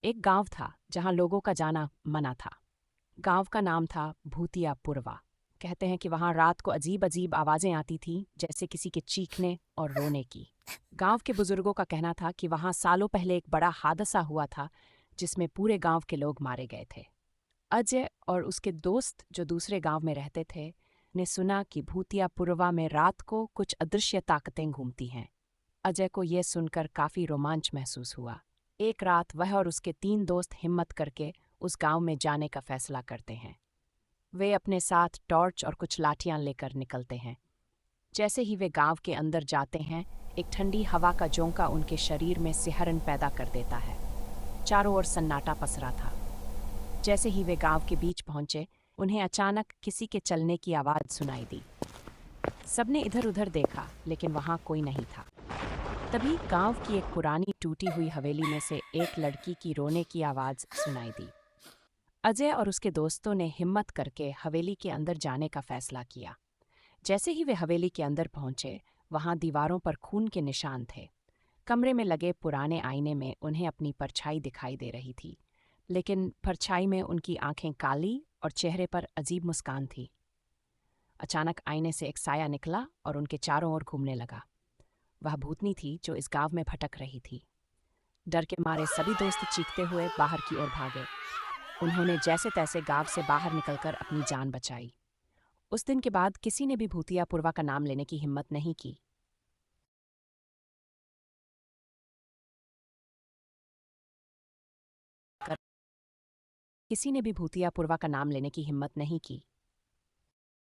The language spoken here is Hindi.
एक गांव था जहां लोगों का जाना मना था। गांव का नाम था भूतियापुरवा। कहते हैं कि वहां रात को अजीब अजीब आवाजें आती थीं, जैसे किसी के चीखने और रोने की। गांव के बुजुर्गों का कहना था कि वहां सालों पहले एक बड़ा हादसा हुआ था, जिसमें पूरे गांव के लोग मारे गए थे। अजय और उसके दोस्त, जो दूसरे गांव में रहते थे, ने सुना कि भूतियापुरवा में रात को कुछ अदृश्य ताकतें घूमती हैं। अजय को यह सुनकर काफी रोमांच महसूस हुआ। एक रात वह और उसके 3 दोस्त हिम्मत करके उस गांव में जाने का फैसला करते हैं। वे अपने साथ टॉर्च और कुछ लाठियां लेकर निकलते हैं। जैसे ही वे गांव के अंदर जाते हैं, एक ठंडी हवा का झोंका उनके शरीर में सिहरन पैदा कर देता है। चारों ओर सन्नाटा पसरा था। जैसे ही वे गांव के बीच पहुंचे, उन्हें अचानक किसी के चलने की आवाज सुनाई दी। सबने इधर उधर देखा, लेकिन वहां कोई नहीं था। तभी गांव की एक पुरानी टूटी हुई हवेली में से एक लड़की की रोने की आवाज सुनाई दी। अजय और उसके दोस्तों ने हिम्मत करके हवेली के अंदर जाने का फैसला किया। जैसे ही वे हवेली के अंदर पहुंचे, वहां दीवारों पर खून के निशान थे। कमरे में लगे पुराने आईने में उन्हें अपनी परछाई दिखाई दे रही थी, लेकिन परछाई में उनकी आंखें काली और चेहरे पर अजीब मुस्कान थी। अचानक आईने से एक साया निकला और उनके चारों ओर घूमने लगा। वह भूतनी थी जो इस गांव में भटक रही थी। डर के मारे सभी दोस्त चीखते हुए बाहर की ओर भागे। उन्होंने जैसे तैसे गांव से बाहर निकलकर अपनी जान बचाई। उस दिन के बाद किसी ने भी भूतियापुरवा का नाम लेने की हिम्मत नहीं की। किसी ने भी भूतियापुरवा का नाम लेने की हिम्मत नहीं की।